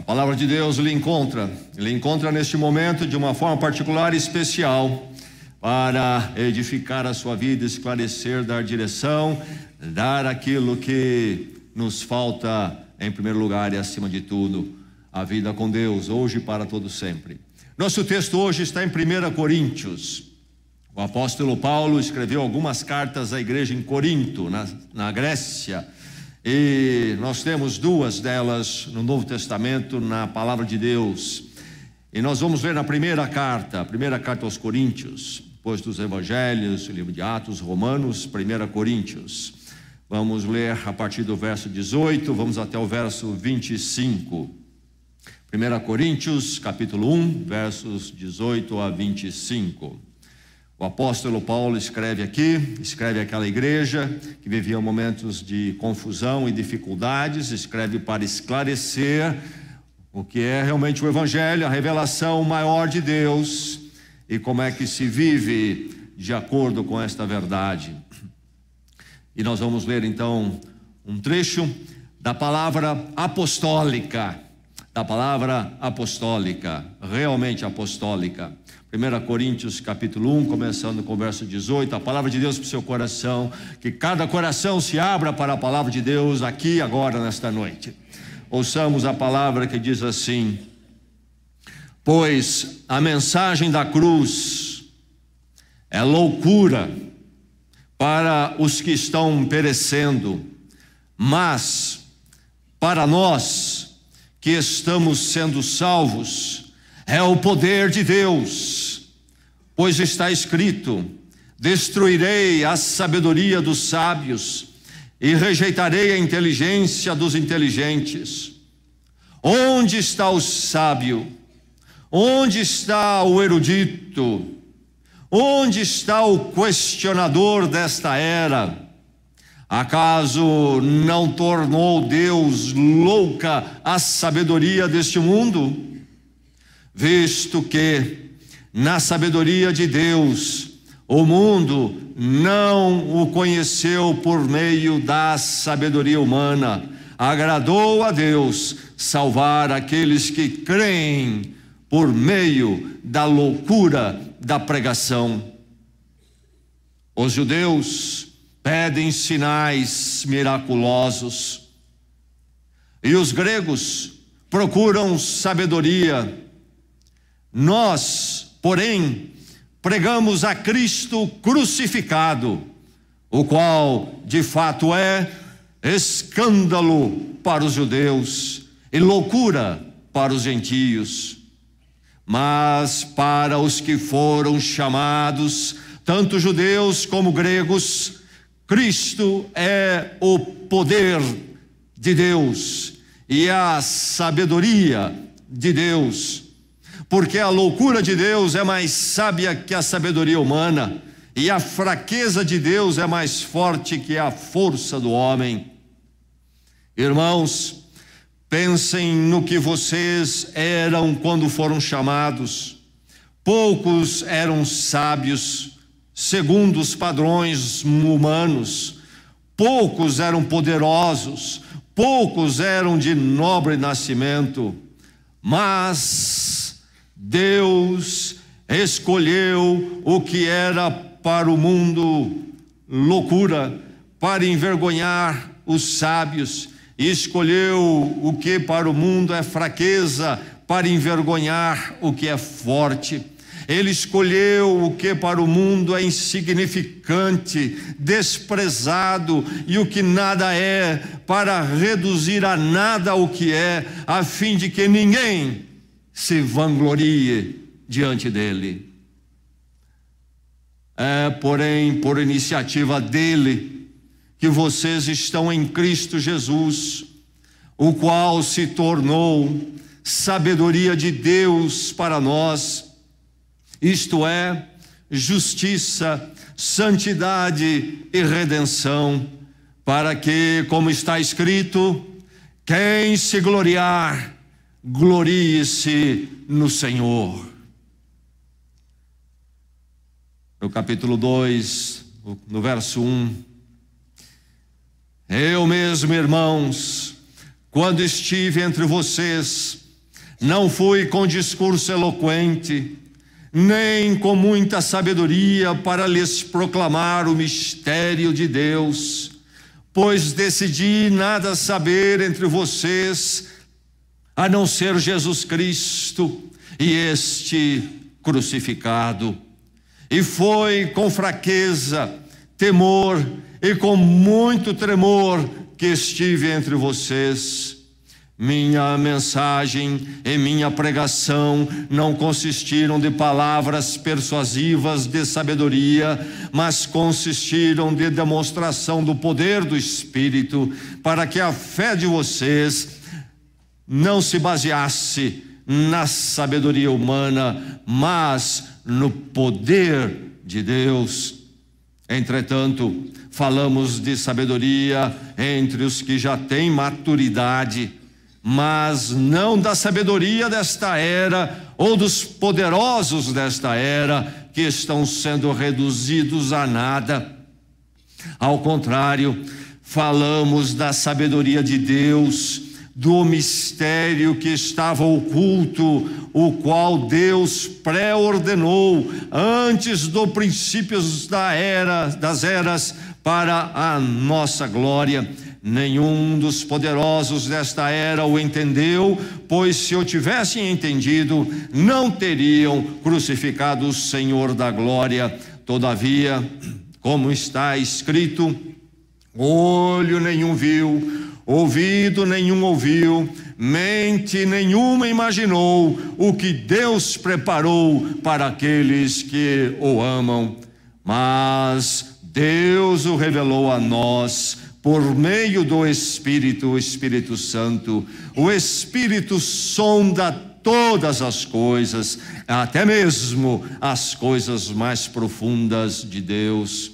palavra de Deus lhe encontra neste momento de uma forma particular e especial para edificar a sua vida, esclarecer, dar direção, dar aquilo que nos falta em primeiro lugar e acima de tudo, a vida com Deus, hoje e para todo sempre. Nosso texto hoje está em 1 Coríntios. O apóstolo Paulo escreveu algumas cartas à igreja em Corinto, na Grécia, e nós temos duas delas no Novo Testamento, na palavra de Deus. E nós vamos ler na primeira carta aos Coríntios, depois dos Evangelhos, o livro de Atos, Romanos, 1 Coríntios. Vamos ler a partir do verso 18, vamos até o verso 25. 1 Coríntios, capítulo 1, versos 18 a 25. O apóstolo Paulo escreve àquela igreja que vivia momentos de confusão e dificuldades, escreve para esclarecer o que é realmente o Evangelho, a revelação maior de Deus e como é que se vive de acordo com esta verdade. E nós vamos ler então um trecho da palavra apostólica, realmente apostólica. 1 Coríntios capítulo 1, começando com o verso 18, a palavra de Deus para o seu coração, que cada coração se abra para a palavra de Deus aqui agora nesta noite. Ouçamos a palavra que diz assim: pois a mensagem da cruz é loucura para os que estão perecendo, mas para nós que estamos sendo salvos, é o poder de Deus, pois está escrito: destruirei a sabedoria dos sábios e rejeitarei a inteligência dos inteligentes. Onde está o sábio? Onde está o erudito? Onde está o questionador desta era? Acaso não tornou Deus louca a sabedoria deste mundo? Visto que, na sabedoria de Deus, o mundo não o conheceu por meio da sabedoria humana, agradou a Deus salvar aqueles que creem por meio da loucura da pregação. Os judeus pedem sinais miraculosos e os gregos procuram sabedoria. Nós, porém, pregamos a Cristo crucificado, o qual de fato é escândalo para os judeus e loucura para os gentios. Mas para os que foram chamados, tanto judeus como gregos, Cristo é o poder de Deus e a sabedoria de Deus. Porque a loucura de Deus é mais sábia que a sabedoria humana, e a fraqueza de Deus é mais forte que a força do homem. Irmãos, pensem no que vocês eram quando foram chamados. Poucos eram sábios, segundo os padrões humanos. Poucos eram poderosos, poucos eram de nobre nascimento. Mas Deus escolheu o que era para o mundo loucura, para envergonhar os sábios, e escolheu o que para o mundo é fraqueza, para envergonhar o que é forte. Ele escolheu o que para o mundo é insignificante, desprezado e o que nada é, para reduzir a nada o que é, a fim de que ninguém se vanglorie diante dele. É, porém, por iniciativa dele, que vocês estão em Cristo Jesus, o qual se tornou sabedoria de Deus para nós, isto é, justiça, santidade e redenção, para que, como está escrito, quem se gloriar, glorie-se no Senhor. No capítulo 2, no verso 1, eu mesmo, irmãos, quando estive entre vocês, Não fui com discurso eloquente, nem com muita sabedoria para lhes proclamar o mistério de Deus, pois decidi nada saber entre vocês, a não ser Jesus Cristo e este crucificado. E foi com fraqueza, temor e com muito tremor que estive entre vocês. Minha mensagem e minha pregação não consistiram de palavras persuasivas de sabedoria, mas consistiram de demonstração do poder do Espírito, para que a fé de vocês não se baseasse na sabedoria humana, mas no poder de Deus. Entretanto, falamos de sabedoria entre os que já têm maturidade, mas não da sabedoria desta era ou dos poderosos desta era, que estão sendo reduzidos a nada. Ao contrário, falamos da sabedoria de Deus, do mistério que estava oculto, o qual Deus pré-ordenou antes do princípio das eras para a nossa glória. Nenhum dos poderosos desta era o entendeu, pois se o tivessem entendido, não teriam crucificado o Senhor da glória. Todavia, como está escrito, olho nenhum viu, ouvido nenhum ouviu, mente nenhuma imaginou o que Deus preparou para aqueles que o amam. Mas Deus o revelou a nós por meio do Espírito, o Espírito Santo. O Espírito sonda todas as coisas, até mesmo as coisas mais profundas de Deus.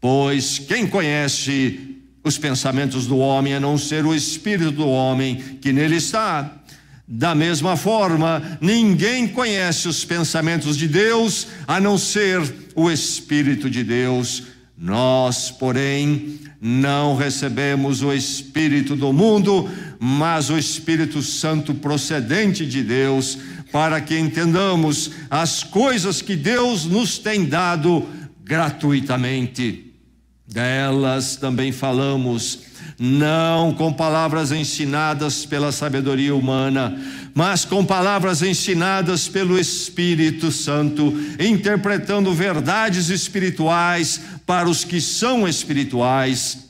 Pois quem conhece os pensamentos do homem a não ser o Espírito do homem que nele está? Da mesma forma, ninguém conhece os pensamentos de Deus a não ser o Espírito de Deus. Nós, porém, não recebemos o Espírito do mundo, mas o Espírito Santo procedente de Deus, para que entendamos as coisas que Deus nos tem dado gratuitamente. Delas também falamos, não com palavras ensinadas pela sabedoria humana, mas com palavras ensinadas pelo Espírito Santo, interpretando verdades espirituais para os que são espirituais.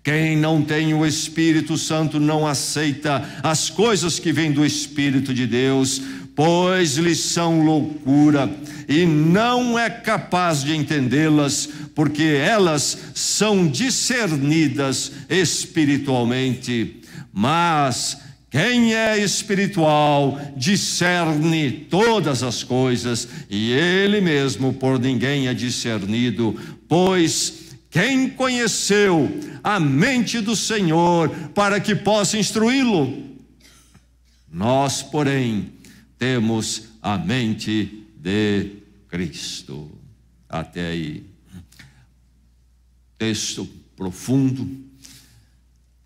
Quem não tem o Espírito Santo não aceita as coisas que vêm do Espírito de Deus, pois lhes são loucura, e não é capaz de entendê-las, porque elas são discernidas espiritualmente. Mas quem é espiritual discerne todas as coisas, e ele mesmo por ninguém é discernido. Pois quem conheceu a mente do Senhor para que possa instruí-lo? Nós, porém, temos a mente de Cristo. Até aí. Texto profundo,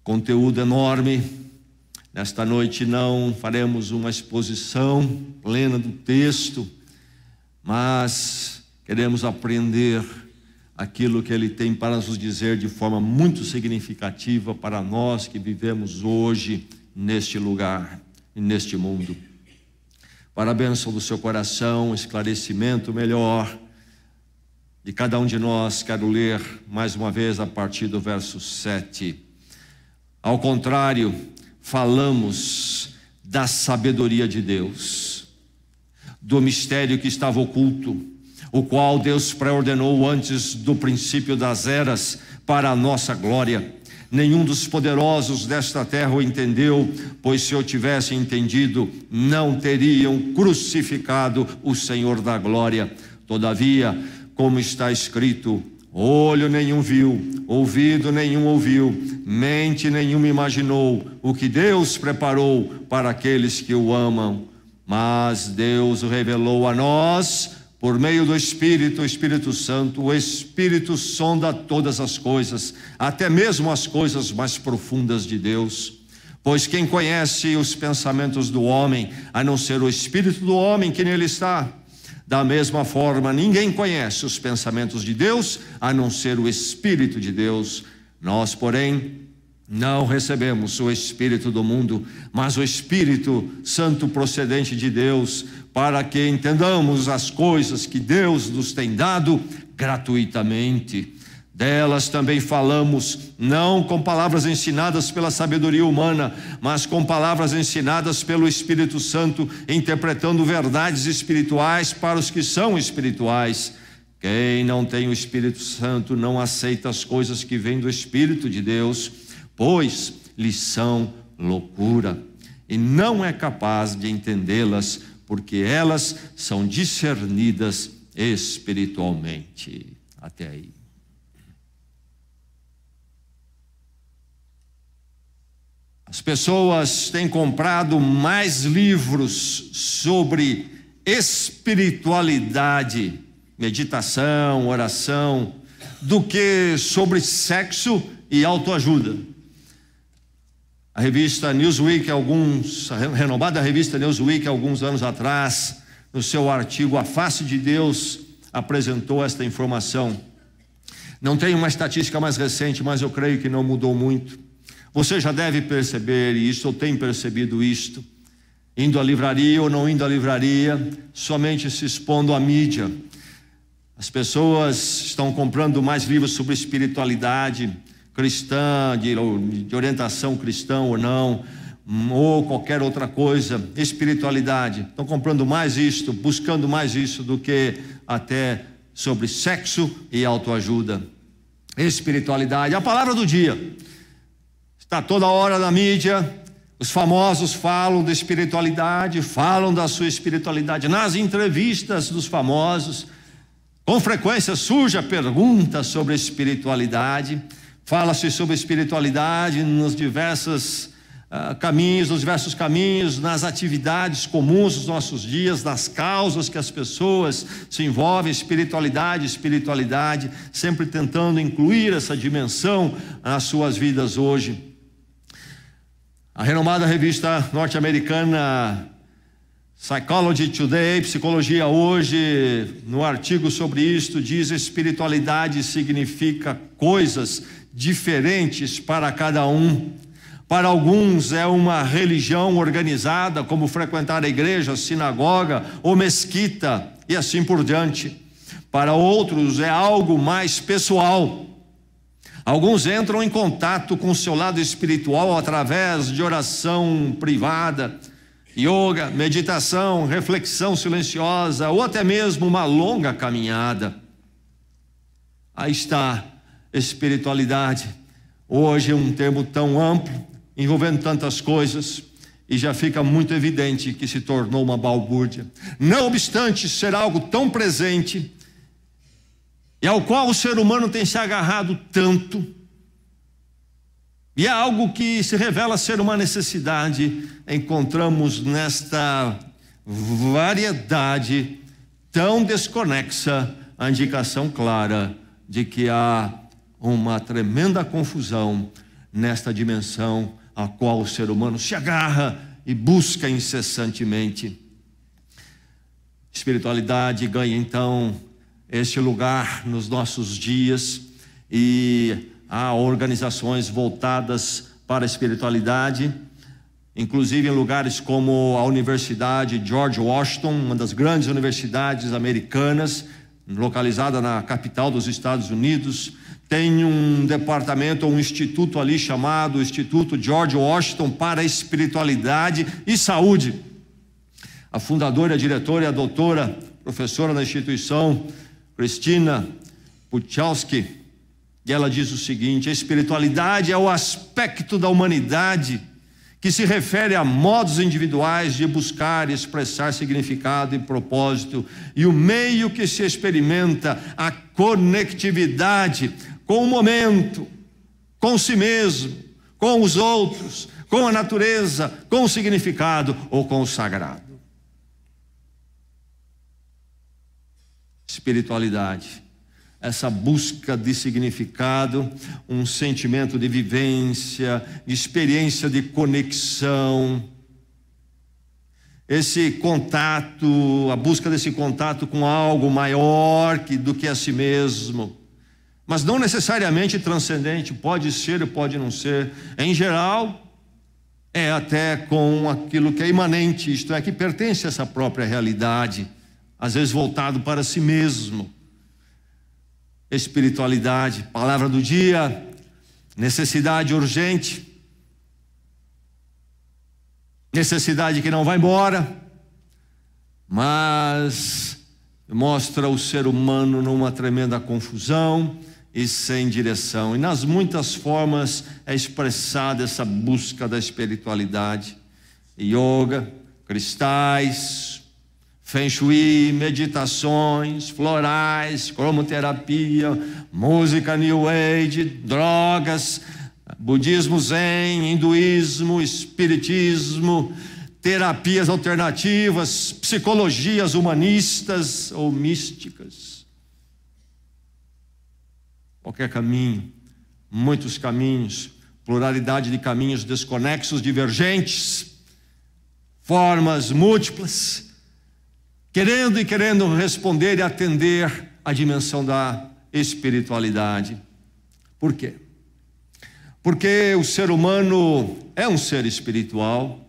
conteúdo enorme. Nesta noite não faremos uma exposição plena do texto, mas queremos aprender aquilo que ele tem para nos dizer de forma muito significativa para nós que vivemos hoje neste lugar e neste mundo. Para a bênção do seu coração, esclarecimento melhor de cada um de nós, quero ler mais uma vez a partir do verso 7. Ao contrário, falamos da sabedoria de Deus, do mistério que estava oculto, o qual Deus pré-ordenou antes do princípio das eras para a nossa glória. Nenhum dos poderosos desta terra o entendeu, pois se o tivessem entendido, não teriam crucificado o Senhor da glória. Todavia, como está escrito, olho nenhum viu, ouvido nenhum ouviu, mente nenhuma imaginou o que Deus preparou para aqueles que o amam. Mas Deus o revelou a nós por meio do Espírito, o Espírito Santo. O Espírito sonda todas as coisas, até mesmo as coisas mais profundas de Deus. Pois quem conhece os pensamentos do homem, a não ser o espírito do homem que nele está? Da mesma forma, ninguém conhece os pensamentos de Deus, a não ser o Espírito de Deus. Nós, porém, não recebemos o Espírito do mundo, mas o Espírito Santo procedente de Deus, para que entendamos as coisas que Deus nos tem dado gratuitamente. Delas também falamos, não com palavras ensinadas pela sabedoria humana, mas com palavras ensinadas pelo Espírito Santo, interpretando verdades espirituais para os que são espirituais. Quem não tem o Espírito Santo não aceita as coisas que vêm do Espírito de Deus, pois lhes são loucura, e não é capaz de entendê-las, porque elas são discernidas espiritualmente. Até aí. As pessoas têm comprado mais livros sobre espiritualidade, meditação, oração, do que sobre sexo e autoajuda. A revista Newsweek, a renomada revista Newsweek, alguns anos atrás, no seu artigo A Face de Deus, apresentou esta informação. Não tenho uma estatística mais recente, mas eu creio que não mudou muito. Você já deve perceber isso, ou tem percebido isto, indo à livraria ou não indo à livraria, somente se expondo à mídia. As pessoas estão comprando mais livros sobre espiritualidade cristã, de orientação cristã ou não, ou qualquer outra coisa, espiritualidade. Estão comprando mais isto, buscando mais isso do que até sobre sexo e autoajuda. Espiritualidade, a palavra do dia. Está toda hora na mídia, os famosos falam de espiritualidade, falam da sua espiritualidade. Nas entrevistas dos famosos, com frequência surge a pergunta sobre espiritualidade. Fala-se sobre espiritualidade nos diversos caminhos, nas atividades comuns dos nossos dias, nas causas que as pessoas se envolvem, espiritualidade, sempre tentando incluir essa dimensão nas suas vidas hoje. A renomada revista norte-americana Psychology Today, Psicologia Hoje, no artigo sobre isto, diz: espiritualidade significa coisas diferentes para cada um. Para alguns é uma religião organizada, como frequentar a igreja, sinagoga ou mesquita, e assim por diante. Para outros é algo mais pessoal. Alguns entram em contato com o seu lado espiritual através de oração privada, yoga, meditação, reflexão silenciosa ou até mesmo uma longa caminhada. Aí está espiritualidade. Hoje é um termo tão amplo, envolvendo tantas coisas, e já fica muito evidente que se tornou uma balbúrdia. Não obstante ser algo tão presente, e ao qual o ser humano tem se agarrado tanto, e é algo que se revela ser uma necessidade, encontramos nesta variedade tão desconexa a indicação clara de que há uma tremenda confusão nesta dimensão a qual o ser humano se agarra e busca incessantemente. Espiritualidade ganha então este lugar nos nossos dias, e há organizações voltadas para a espiritualidade, inclusive em lugares como a Universidade George Washington, uma das grandes universidades americanas, localizada na capital dos Estados Unidos. Tem um departamento, um instituto ali chamado Instituto George Washington para a Espiritualidade e Saúde. A fundadora, a diretora e a doutora, professora da instituição, Cristina Puchalski, e ela diz o seguinte: a espiritualidade é o aspecto da humanidade que se refere a modos individuais de buscar e expressar significado e propósito, e o meio que se experimenta a conectividade com o momento, com si mesmo, com os outros, com a natureza, com o significado ou com o sagrado. Espiritualidade essa busca de significado, um sentimento de vivência, de experiência de conexão, esse contato, a busca desse contato com algo maior do que a si mesmo, mas não necessariamente transcendente, pode ser e pode não ser. Em geral, é até com aquilo que é imanente, isto é, que pertence a essa própria realidade, às vezes voltado para si mesmo. Espiritualidade, palavra do dia, necessidade urgente, necessidade que não vai embora, mas mostra o ser humano numa tremenda confusão e sem direção. E nas muitas formas é expressada essa busca da espiritualidade. Yoga, cristais, Feng Shui, meditações, florais, cromoterapia, música New Age, drogas, budismo zen, hinduísmo, espiritismo, terapias alternativas, psicologias humanistas ou místicas. Qualquer caminho, muitos caminhos, pluralidade de caminhos desconexos, divergentes, formas múltiplas, querendo responder e atender à dimensão da espiritualidade. Por quê? Porque o ser humano é um ser espiritual.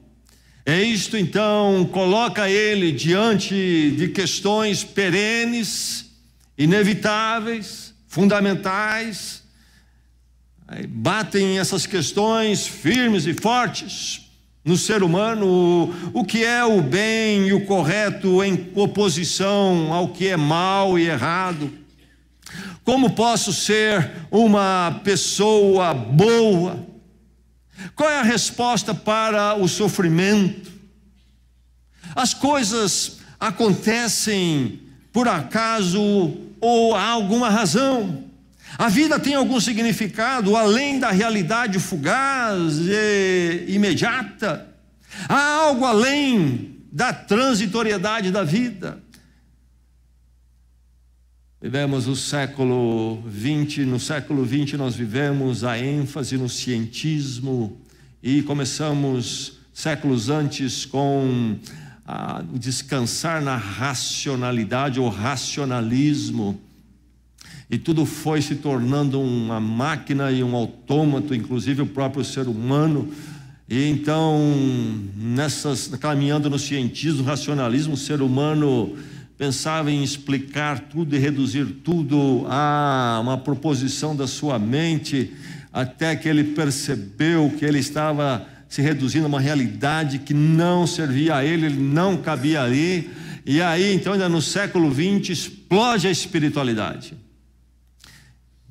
Isto então coloca ele diante de questões perenes, inevitáveis, fundamentais. Batem essas questões firmes e fortes no ser humano, o que é o bem e o correto em oposição ao que é mal e errado. Como posso ser uma pessoa boa? Qual é a resposta para o sofrimento? As coisas acontecem por acaso ou há alguma razão? A vida tem algum significado além da realidade fugaz e imediata? Há algo além da transitoriedade da vida? Vivemos o século XX, no século XX nós vivemos a ênfase no cientismo e começamos séculos antes com o descansar na racionalidade ou racionalismo, e tudo foi se tornando uma máquina e um autômato, inclusive o próprio ser humano. E então, caminhando no cientismo, racionalismo, o ser humano pensava em explicar tudo e reduzir tudo a uma proposição da sua mente, até que ele percebeu que ele estava se reduzindo a uma realidade que não servia a ele não cabia ali. E aí, então, ainda no século XX, explode a espiritualidade.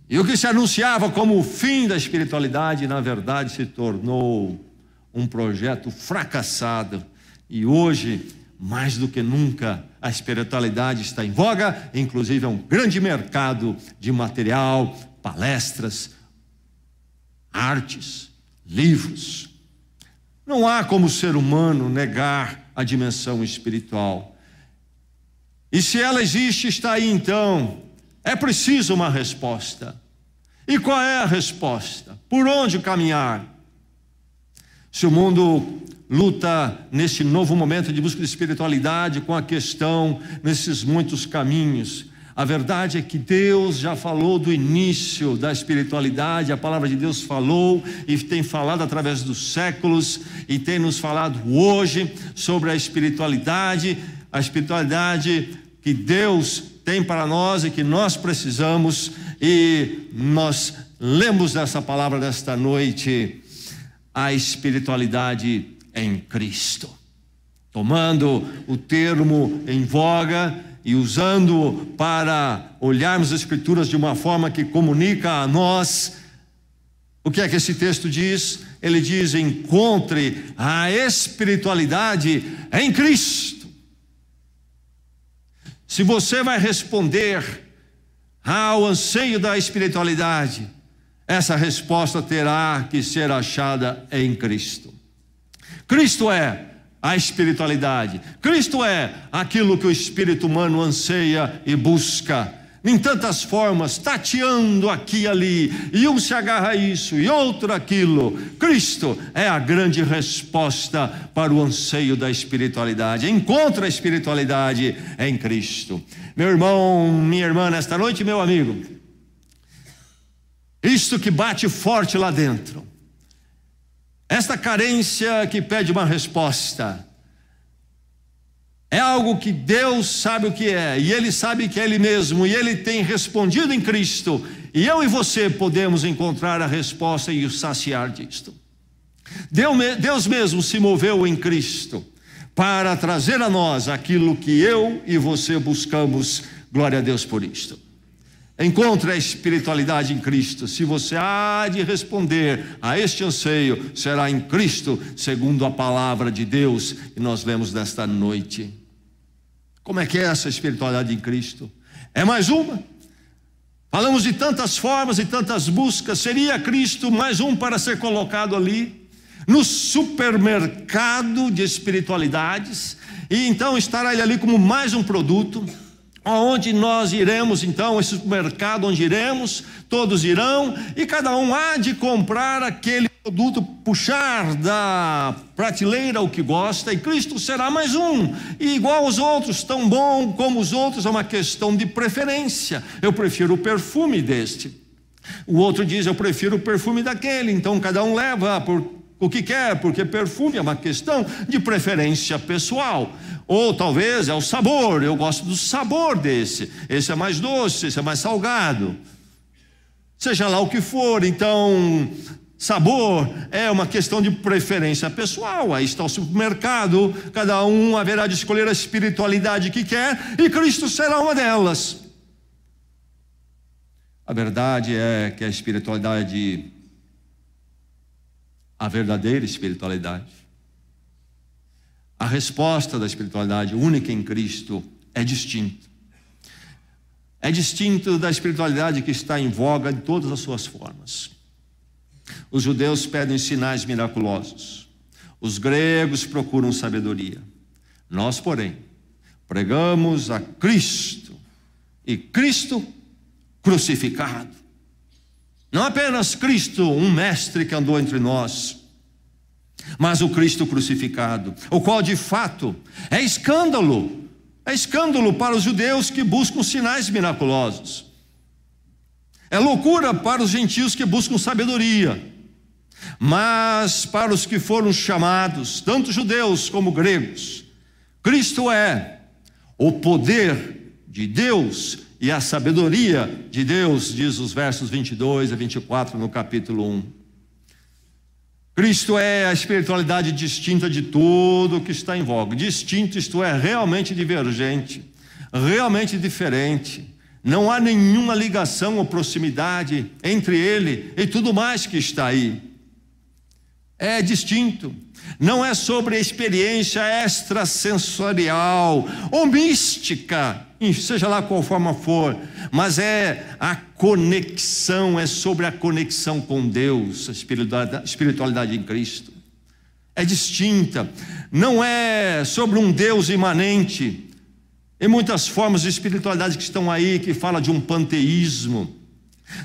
E o que se anunciava como o fim da espiritualidade, na verdade, se tornou um projeto fracassado. E hoje, mais do que nunca, a espiritualidade está em voga, inclusive é um grande mercado de material, palestras, artes, livros. Não há como o ser humano negar a dimensão espiritual. E se ela existe, está aí então. É preciso uma resposta. E qual é a resposta? Por onde caminhar? Se o mundo luta nesse novo momento de busca de espiritualidade com a questão, nesses muitos caminhos, a verdade é que Deus já falou do início da espiritualidade, a palavra de Deus falou e tem falado através dos séculos e tem nos falado hoje sobre a espiritualidade que Deus tem para nós e que nós precisamos, e nós lemos essa palavra desta noite, a espiritualidade em Cristo, tomando o termo em voga e usando para olharmos as Escrituras de uma forma que comunica a nós. O que é que esse texto diz? Ele diz: encontre a espiritualidade em Cristo. Se você vai responder ao anseio da espiritualidade, essa resposta terá que ser achada em Cristo. Cristo é a espiritualidade. Cristo é aquilo que o espírito humano anseia e busca. em tantas formas, tateando aqui e ali, e um se agarra a isso e outro aquilo. Cristo é a grande resposta para o anseio da espiritualidade. Encontra a espiritualidade em Cristo. Meu irmão, minha irmã, nesta noite, meu amigo, isto que bate forte lá dentro, esta carência que pede uma resposta, é algo que Deus sabe o que é, e Ele sabe que é Ele mesmo, e Ele tem respondido em Cristo, e eu e você podemos encontrar a resposta e o saciar disto. Deus mesmo se moveu em Cristo para trazer a nós aquilo que eu e você buscamos. Glória a Deus por isto. Encontre a espiritualidade em Cristo. Se você há de responder a este anseio, será em Cristo, segundo a palavra de Deus que nós lemos nesta noite. Como é que é essa espiritualidade em Cristo? É mais uma. Falamos de tantas formas e tantas buscas. Seria Cristo mais um para ser colocado ali no supermercado de espiritualidades, e então estará ele ali como mais um produto. Aonde nós iremos, então, esse mercado onde iremos, todos irão, e cada um há de comprar aquele produto, puxar da prateleira o que gosta, e Cristo será mais um, e igual aos outros, tão bom como os outros. É uma questão de preferência. Eu prefiro o perfume deste, o outro diz, eu prefiro o perfume daquele. Então cada um leva por o que quer, porque perfume é uma questão de preferência pessoal. Ou talvez é o sabor, eu gosto do sabor desse, esse é mais doce, esse é mais salgado, seja lá o que for. Então sabor é uma questão de preferência pessoal. Aí está o supermercado, cada um haverá de escolher a espiritualidade que quer, e Cristo será uma delas. A verdade é que a espiritualidade, a verdadeira espiritualidade, a resposta da espiritualidade única em Cristo é distinta. É distinto da espiritualidade que está em voga de todas as suas formas. Os judeus pedem sinais miraculosos, os gregos procuram sabedoria. Nós, porém, pregamos a Cristo, e Cristo crucificado. Não apenas Cristo, um mestre que andou entre nós, mas o Cristo crucificado, o qual de fato é escândalo para os judeus que buscam sinais miraculosos, é loucura para os gentios que buscam sabedoria, mas para os que foram chamados, tanto judeus como gregos, Cristo é o poder de Deus e a sabedoria de Deus, diz os versos 22 a 24 no capítulo 1. Cristo é a espiritualidade distinta de tudo que está em voga. Distinto, isto é, realmente divergente, realmente diferente. Não há nenhuma ligação ou proximidade entre ele e tudo mais que está aí. É distinto. Não é sobre a experiência extrasensorial ou mística, seja lá qual forma for, mas é a conexão, é sobre a conexão com Deus, a espiritualidade em Cristo. É distinta, não é sobre um Deus imanente. Em muitas formas de espiritualidade que estão aí, que fala de um panteísmo,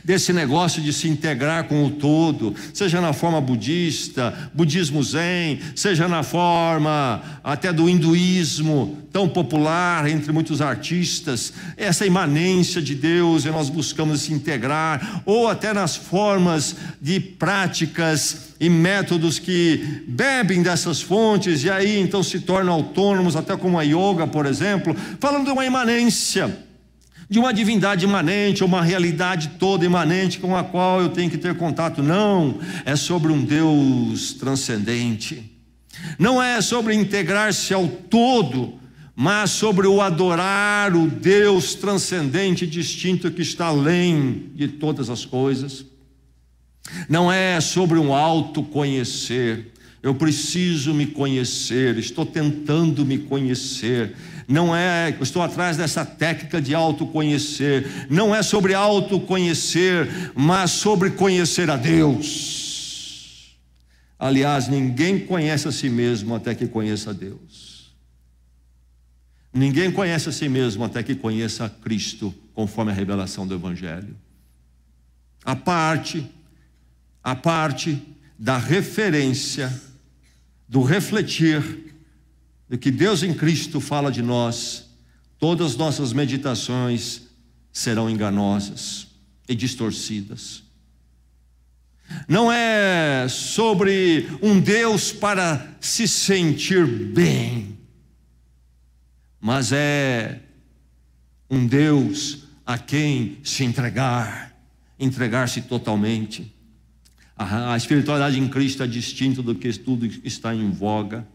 desse negócio de se integrar com o todo, seja na forma budista, budismo zen, seja na forma até do hinduísmo, tão popular entre muitos artistas, essa imanência de Deus, e nós buscamos se integrar, ou até nas formas de práticas e métodos que bebem dessas fontes, e aí então se tornam autônomos, até como a yoga, por exemplo, falando de uma imanência, de uma divindade imanente, uma realidade toda imanente com a qual eu tenho que ter contato. Não, é sobre um Deus transcendente. Não é sobre integrar-se ao todo, mas sobre o adorar o Deus transcendente e distinto que está além de todas as coisas. Não é sobre um autoconhecer. Eu preciso me conhecer, estou tentando me conhecer. Não é, eu estou atrás dessa técnica de autoconhecer. Não é sobre autoconhecer, mas sobre conhecer a Deus. Aliás, ninguém conhece a si mesmo até que conheça a Deus. Ninguém conhece a si mesmo até que conheça a Cristo, conforme a revelação do Evangelho. A parte da referência, do refletir, do que Deus em Cristo fala de nós, todas as nossas meditações serão enganosas e distorcidas. Não é sobre um Deus para se sentir bem, mas é um Deus a quem se entregar-se totalmente. A espiritualidade em Cristo é distinta do que tudo que está em voga.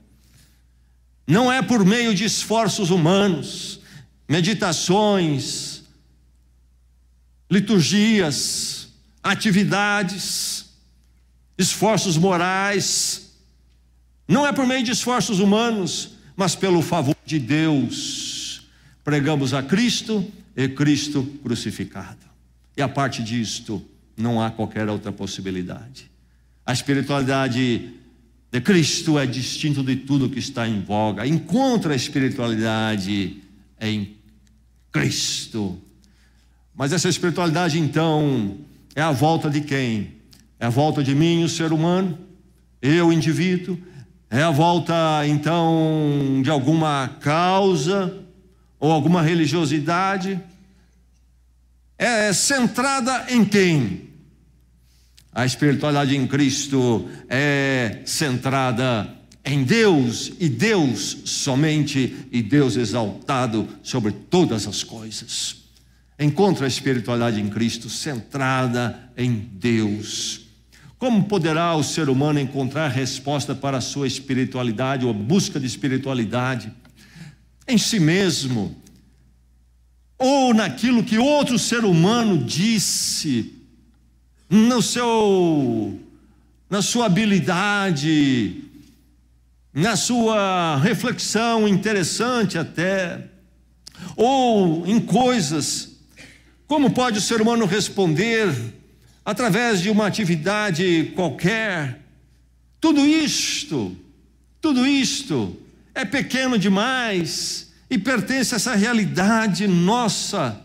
Não é por meio de esforços humanos, meditações, liturgias, atividades, esforços morais. Não é por meio de esforços humanos, mas pelo favor de Deus. Pregamos a Cristo e Cristo crucificado. E a parte disto, não há qualquer outra possibilidade. A espiritualidade de Cristo é distinto de tudo que está em voga. Encontra a espiritualidade em Cristo. Mas essa espiritualidade, então, é a volta de quem? É a volta de mim, o ser humano, eu, o indivíduo. É a volta, então, de alguma causa ou alguma religiosidade. É centrada em quem? A espiritualidade em Cristo é centrada em Deus, e Deus somente, e Deus exaltado sobre todas as coisas. Encontra a espiritualidade em Cristo centrada em Deus. Como poderá o ser humano encontrar resposta para a sua espiritualidade ou a busca de espiritualidade? Em si mesmo, ou naquilo que outro ser humano disse, na sua habilidade, na sua reflexão interessante até, ou em coisas. Como pode o ser humano responder através de uma atividade qualquer? Tudo isto é pequeno demais e pertence a essa realidade nossa.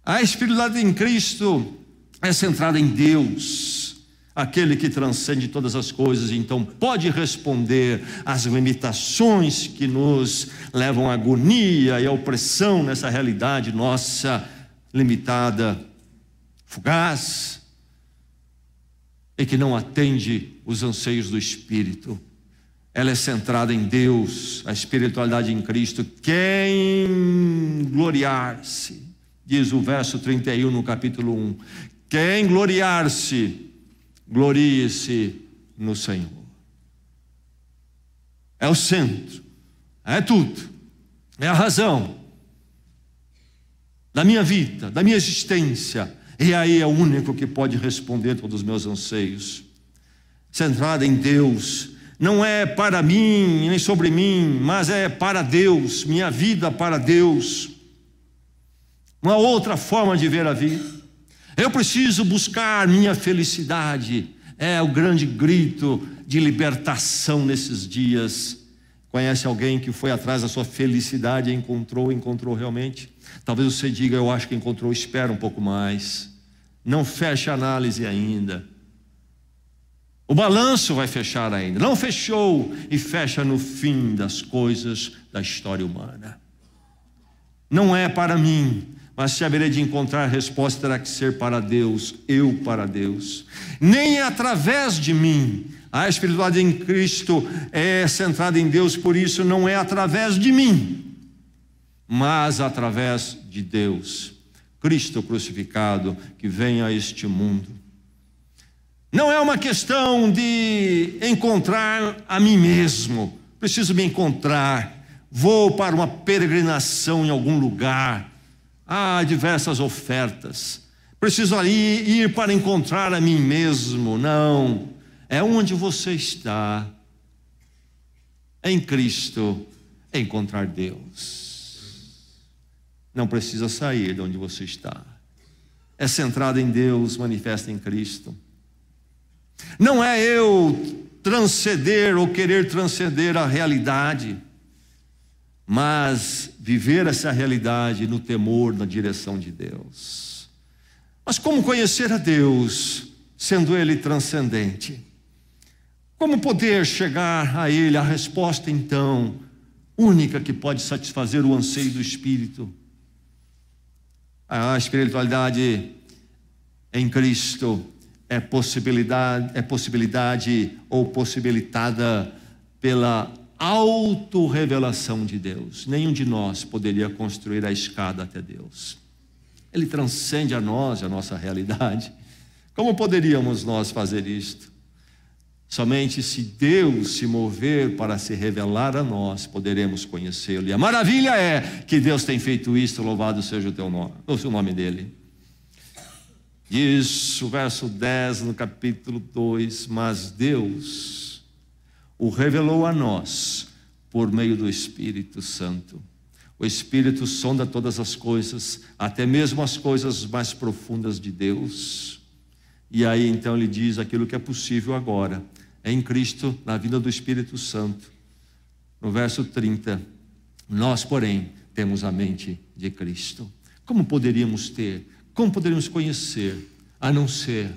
A espiritualidade em Cristo é centrada em Deus, aquele que transcende todas as coisas, então pode responder às limitações que nos levam à agonia e à opressão nessa realidade nossa limitada, fugaz, e que não atende os anseios do Espírito. Ela é centrada em Deus, a espiritualidade em Cristo. Quem gloriar-se, diz o verso 31 no capítulo 1, quem gloriar-se, glorie-se no Senhor. É o centro, é tudo, é a razão da minha vida, da minha existência. E aí é o único que pode responder todos os meus anseios. Centrada em Deus, não é para mim, nem sobre mim, mas é para Deus, minha vida para Deus. Uma outra forma de ver a vida. Eu preciso buscar minha felicidade. É o grande grito de libertação nesses dias. Conhece alguém que foi atrás da sua felicidade e encontrou realmente? Talvez você diga, eu acho que encontrou, espera um pouco mais. Não fecha a análise ainda. O balanço vai fechar ainda. Não fechou e fecha no fim das coisas da história humana. Não é para mim, mas se haverei de encontrar a resposta, terá que ser para Deus, eu para Deus. Nem é através de mim. A espiritualidade em Cristo é centrada em Deus, por isso não é através de mim, mas através de Deus. Cristo crucificado que vem a este mundo. Não é uma questão de encontrar a mim mesmo. Preciso me encontrar. Vou para uma peregrinação em algum lugar. Há diversas ofertas. Preciso ali ir para encontrar a mim mesmo. Não. É onde você está. Em Cristo, encontrar Deus. Não precisa sair de onde você está. É centrado em Deus, manifesta em Cristo. Não é eu transcender ou querer transcender a realidade. mas viver essa realidade no temor, na direção de Deus. Mas como conhecer a Deus, sendo Ele transcendente? Como poder chegar a Ele? A resposta, então, única que pode satisfazer o anseio do Espírito. A espiritualidade em Cristo é possibilidade ou possibilitada pela autorrevelação de Deus. Nenhum de nós poderia construir a escada até Deus. Ele transcende a nós, a nossa realidade. Como poderíamos nós fazer isto? Somente se Deus se mover para se revelar a nós, poderemos conhecê-lo. E a maravilha é que Deus tem feito isto, louvado seja o teu nome, ou o nome dele. Diz o verso 10 no capítulo 2: mas Deus o revelou a nós por meio do Espírito Santo. O Espírito sonda todas as coisas, até mesmo as coisas mais profundas de Deus. E aí então ele diz aquilo que é possível agora, em Cristo, na vida do Espírito Santo. No verso 30, nós, porém, temos a mente de Cristo. Como poderíamos ter, como poderíamos conhecer, a não ser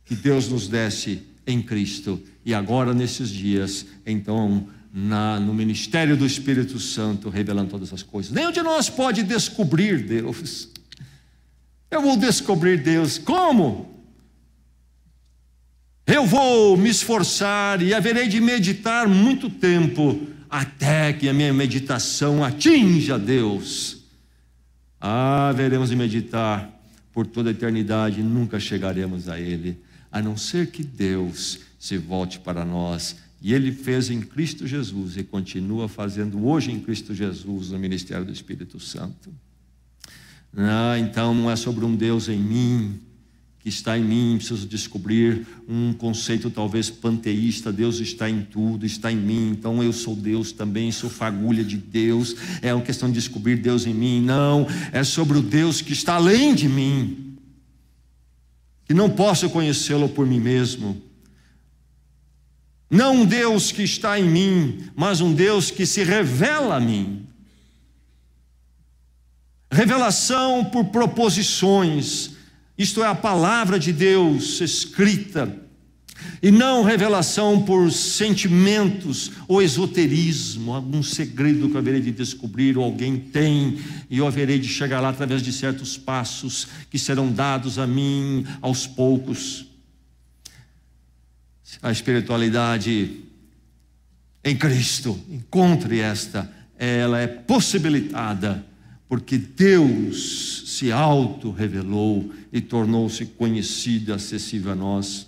que Deus nos desse em Cristo? E agora, nesses dias, então, no ministério do Espírito Santo, revelando todas as coisas. Nenhum de nós pode descobrir Deus. Eu vou descobrir Deus. Como? Eu vou me esforçar e haverei de meditar muito tempo, até que a minha meditação atinja Deus. Haveremos de meditar por toda a eternidade e nunca chegaremos a Ele, a não ser que Deus se volte para nós. E Ele fez em Cristo Jesus e continua fazendo hoje em Cristo Jesus no ministério do Espírito Santo. Então não é sobre um Deus em mim, que está em mim, preciso descobrir um conceito talvez panteísta. Deus está em tudo, está em mim, então eu sou Deus também, sou fagulha de Deus. É uma questão de descobrir Deus em mim. Não, é sobre o Deus que está além de mim, que não posso conhecê-lo por mim mesmo. Não um Deus que está em mim, mas um Deus que se revela a mim. Revelação por proposições, isto é, a palavra de Deus escrita, e não revelação por sentimentos ou esoterismo, algum segredo que eu haverei de descobrir, ou alguém tem, e eu haverei de chegar lá através de certos passos que serão dados a mim aos poucos. A espiritualidade em Cristo, encontre esta, ela é possibilitada porque Deus se auto-revelou e tornou-se conhecido e acessível a nós.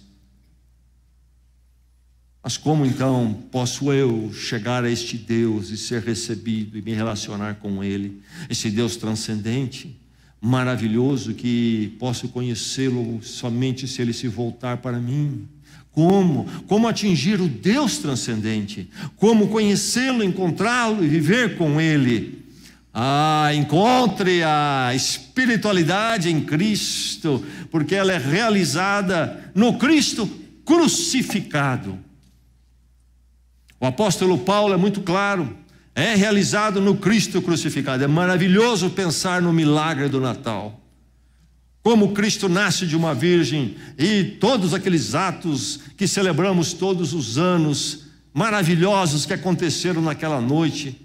Mas como então posso eu chegar a este Deus e ser recebido e me relacionar com Ele? Esse Deus transcendente, maravilhoso, que posso conhecê-lo somente se Ele se voltar para mim. Como? Como atingir o Deus transcendente? Como conhecê-lo, encontrá-lo e viver com Ele? Encontre a espiritualidade em Cristo, porque ela é realizada no Cristo crucificado. O apóstolo Paulo é muito claro, é realizado no Cristo crucificado. É maravilhoso pensar no milagre do Natal, como Cristo nasce de uma virgem, e todos aqueles atos que celebramos todos os anos, maravilhosos que aconteceram naquela noite,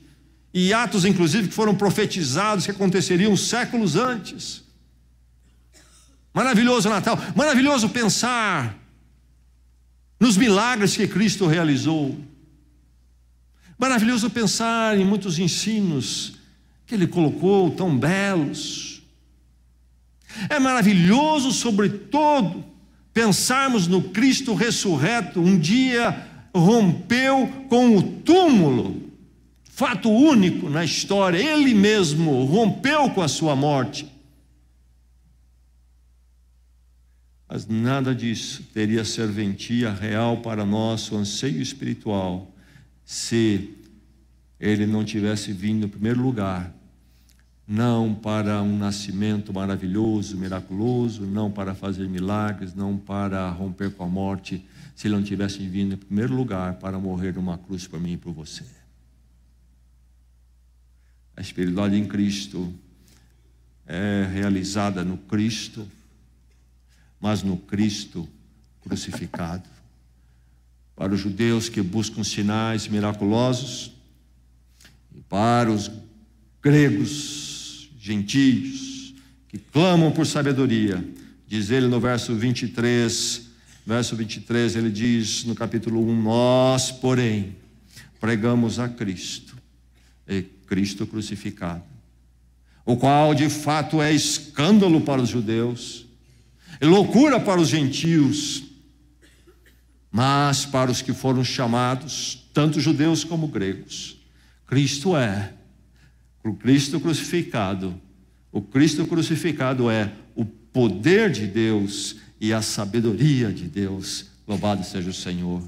e atos inclusive que foram profetizados, que aconteceriam séculos antes. Maravilhoso Natal, maravilhoso pensar nos milagres que Cristo realizou. Maravilhoso pensar em muitos ensinos que Ele colocou, tão belos. É maravilhoso, sobretudo, pensarmos no Cristo ressurreto. Um dia rompeu com o túmulo, fato único na história. Ele mesmo rompeu com a sua morte. Mas nada disso teria serventia real para nosso anseio espiritual se Ele não tivesse vindo em primeiro lugar, não para um nascimento maravilhoso, miraculoso, não para fazer milagres, não para romper com a morte, se Ele não tivesse vindo em primeiro lugar para morrer numa cruz por mim e por você. A espiritualidade em Cristo é realizada no Cristo, mas no Cristo crucificado. Para os judeus que buscam sinais miraculosos, e para os gregos, gentios, que clamam por sabedoria, diz ele no verso 23, ele diz no capítulo 1, nós, porém, pregamos a Cristo, e Cristo crucificado, o qual de fato é escândalo para os judeus, e loucura para os gentios, mas para os que foram chamados, tanto judeus como gregos, Cristo é o Cristo crucificado. O Cristo crucificado é o poder de Deus e a sabedoria de Deus. Louvado seja o Senhor,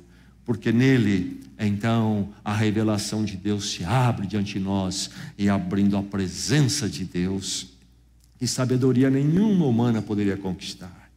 porque nele, então, a revelação de Deus se abre diante de nós, e abrindo a presença de Deus, que sabedoria nenhuma humana poderia conquistar.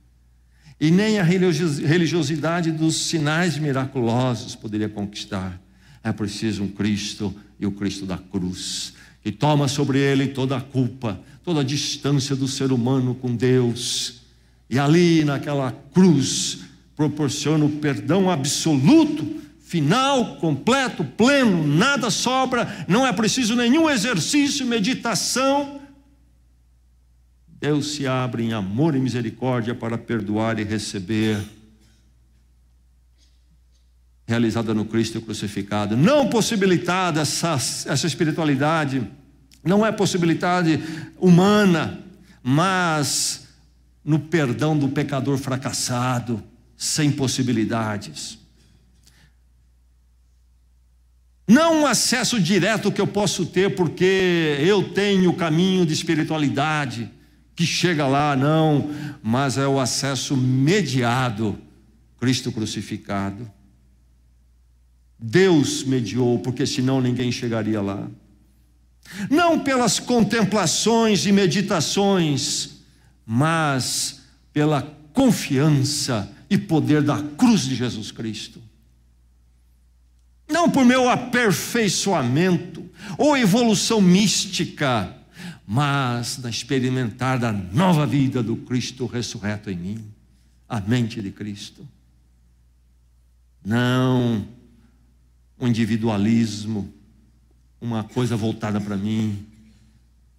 E nem a religiosidade dos sinais miraculosos poderia conquistar. É preciso um Cristo, e o Cristo da cruz, que toma sobre ele toda a culpa, toda a distância do ser humano com Deus, e ali naquela cruz proporciona o perdão absoluto, final, completo, pleno, nada sobra, não é preciso nenhum exercício, meditação. Deus se abre em amor e misericórdia para perdoar e receber, realizada no Cristo crucificado. Não possibilitada essa espiritualidade, não é possibilidade humana, mas no perdão do pecador fracassado, sem possibilidades. Não um acesso direto que eu posso ter porque eu tenho o caminho de espiritualidade que chega lá, não, mas é o acesso mediado, Cristo crucificado. Deus mediou, porque senão ninguém chegaria lá. Não pelas contemplações e meditações, mas pela confiança e poder da cruz de Jesus Cristo. Não por meu aperfeiçoamento ou evolução mística, mas na experimentar da nova vida do Cristo ressurreto em mim, a mente de Cristo. Não um individualismo, uma coisa voltada para mim,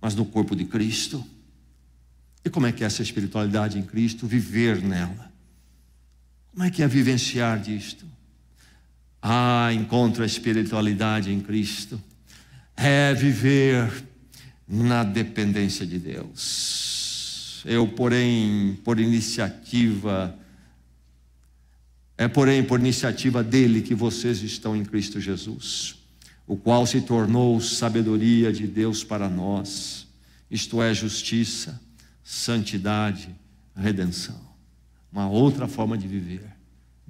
mas no corpo de Cristo. E como é que é essa espiritualidade em Cristo? Viver nela. Como é que é vivenciar disto? Encontro a espiritualidade em Cristo é viver na dependência de Deus. Por iniciativa dele que vocês estão em Cristo Jesus, o qual se tornou sabedoria de Deus para nós, isto é, justiça, santidade, redenção. Uma outra forma de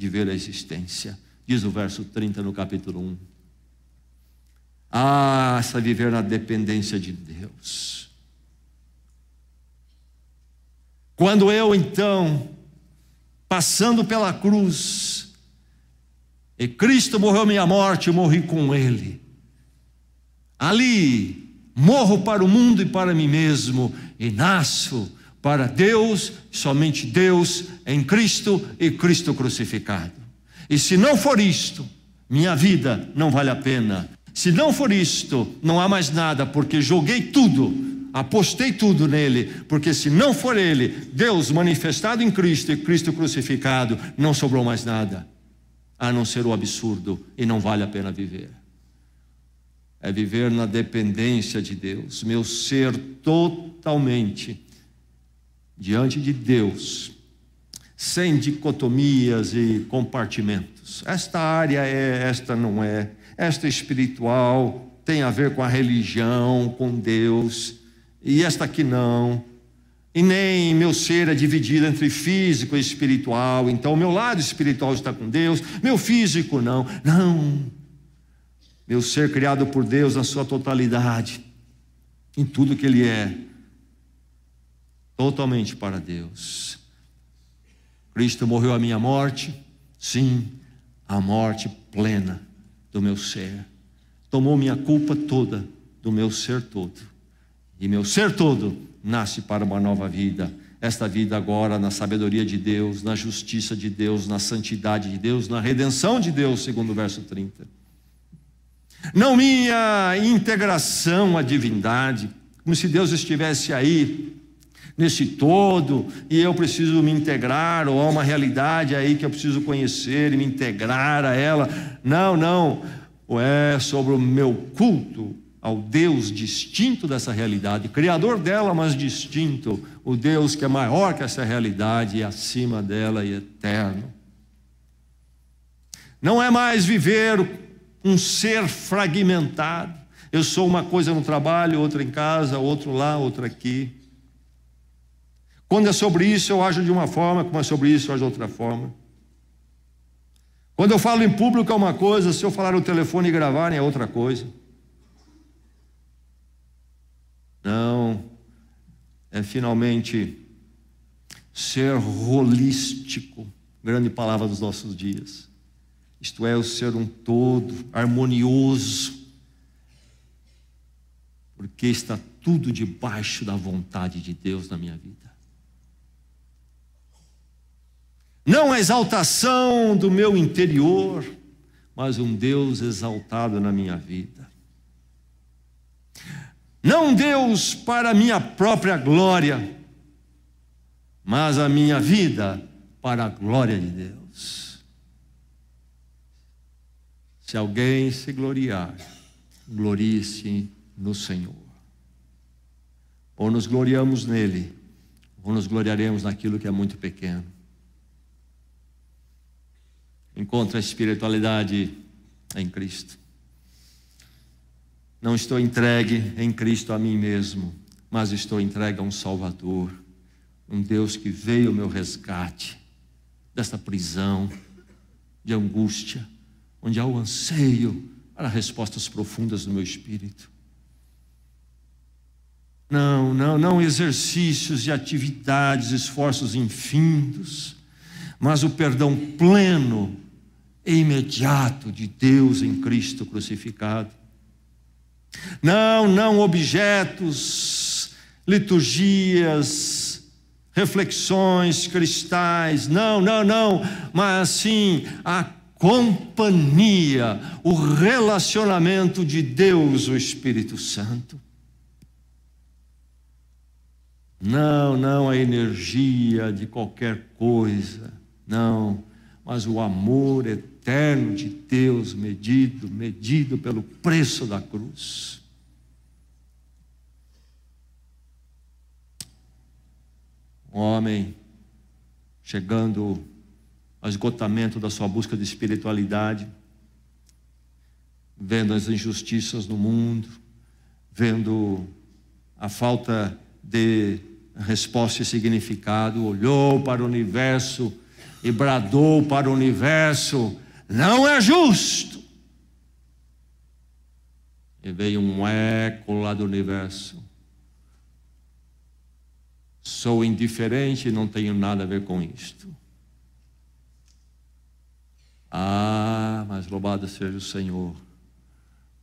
ver a existência. Diz o verso 30 no capítulo 1. Essa viver na dependência de Deus. Quando eu então, passando pela cruz, e Cristo morreu minha morte, eu morri com Ele. Ali, morro para o mundo e para mim mesmo, e nasço para Deus, somente Deus, em Cristo e Cristo crucificado. E se não for isto, minha vida não vale a pena. Se não for isto, não há mais nada, porque joguei tudo, apostei tudo nele, porque se não for ele, Deus manifestado em Cristo e Cristo crucificado, não sobrou mais nada, a não ser o absurdo, e não vale a pena viver. É viver na dependência de Deus, meu ser totalmente diante de Deus, sem dicotomias e compartimentos. Esta área é, esta não é. Esta espiritual tem a ver com a religião, com Deus, e esta aqui não. E nem meu ser é dividido entre físico e espiritual. Então o meu lado espiritual está com Deus, meu físico não. Não. Meu ser criado por Deus na sua totalidade, em tudo que Ele é, totalmente para Deus. Cristo morreu a minha morte, sim, a morte plena do meu ser. Tomou minha culpa toda do meu ser todo. E meu ser todo nasce para uma nova vida. Esta vida agora na sabedoria de Deus, na justiça de Deus, na santidade de Deus, na redenção de Deus, segundo o verso 30. Não minha integração à divindade, como se Deus estivesse aí, nesse todo, e eu preciso me integrar, ou há uma realidade aí que eu preciso conhecer e me integrar a ela. Não, é sobre o meu culto ao Deus distinto dessa realidade, criador dela, mas distinto, o Deus que é maior que essa realidade e acima dela e eterno. Não é mais viver um ser fragmentado. Eu sou uma coisa no trabalho, outra em casa, outro lá, outra aqui. Quando é sobre isso, eu ajo de uma forma, quando é sobre isso, eu ajo de outra forma. Quando eu falo em público é uma coisa, se eu falar no telefone e gravarem é outra coisa. Não, é finalmente ser holístico, grande palavra dos nossos dias. Isto é, o ser um todo, harmonioso, porque está tudo debaixo da vontade de Deus na minha vida. Não a exaltação do meu interior, mas um Deus exaltado na minha vida. Não Deus para a minha própria glória, mas a minha vida para a glória de Deus. Se alguém se gloriar, glorie-se no Senhor. Ou nos gloriamos nele, ou nos gloriaremos naquilo que é muito pequeno. Encontre a espiritualidade em Cristo. Não estou entregue em Cristo a mim mesmo, mas estou entregue a um Salvador, um Deus que veio ao meu resgate desta prisão de angústia, onde há o anseio para respostas profundas do meu espírito. Não exercícios e atividades, esforços infindos, mas o perdão pleno e imediato de Deus em Cristo crucificado. Não objetos, liturgias, reflexões cristais, não, mas sim a companhia, o relacionamento de Deus, o Espírito Santo. Não a energia de qualquer coisa, não, mas o amor eterno de Deus, medido pelo preço da cruz. Um homem chegando ao esgotamento da sua busca de espiritualidade, vendo as injustiças no mundo, vendo a falta de resposta e significado, olhou para o universo e bradou para o universo: não é justo. E veio um eco lá do universo: sou indiferente e não tenho nada a ver com isto. Mas louvado seja o Senhor,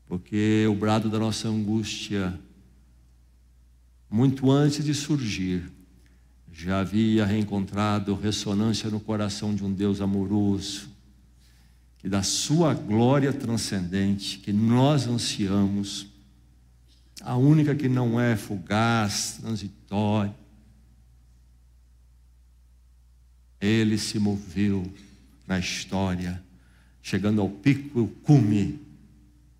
porque o brado da nossa angústia, muito antes de surgir, já havia reencontrado ressonância no coração de um Deus amoroso, que da sua glória transcendente, que nós ansiamos, a única que não é fugaz, transitória, Ele se moveu na história, chegando ao pico e o cume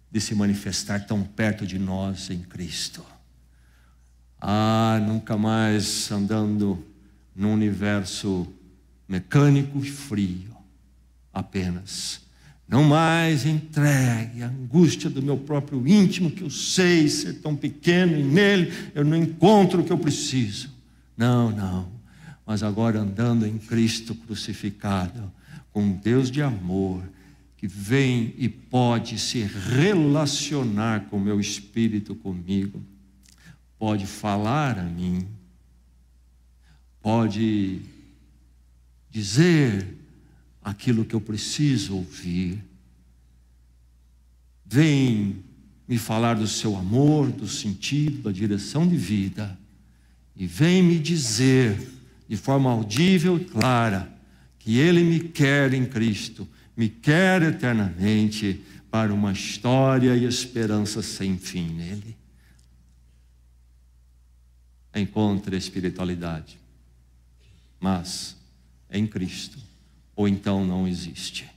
de se manifestar tão perto de nós em Cristo. Nunca mais andando num universo mecânico e frio, apenas. Não mais entregue à angústia do meu próprio íntimo, que eu sei ser tão pequeno e nele eu não encontro o que eu preciso. Não. Mas agora andando em Cristo crucificado, com um Deus de amor, que vem e pode se relacionar com o meu espírito comigo, pode falar a mim, pode dizer aquilo que eu preciso ouvir. Vem me falar do seu amor, do sentido, da direção de vida, e vem me dizer de forma audível e clara que Ele me quer em Cristo, me quer eternamente para uma história e esperança sem fim nele. Encontre a espiritualidade, mas em Cristo, ou então não existe.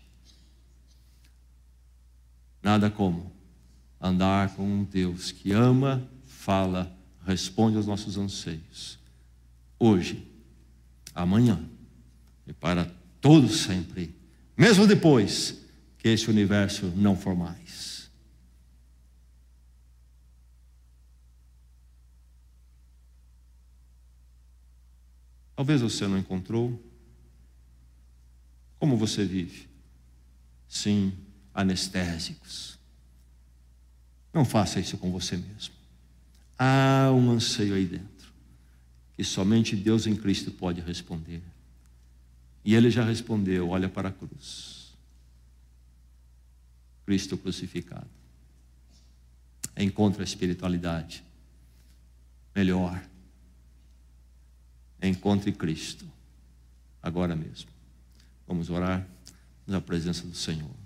Nada como andar com um Deus que ama, fala, responde aos nossos anseios, hoje, amanhã e para todo sempre, mesmo depois que esse universo não for mais. Talvez você não encontrou. Como você vive? Sim, anestésicos. Não faça isso com você mesmo. Há um anseio aí dentro, que somente Deus em Cristo pode responder. E Ele já respondeu, olha para a cruz. Cristo crucificado. Encontre a espiritualidade melhor. Encontre Cristo agora mesmo. Vamos orar na presença do Senhor.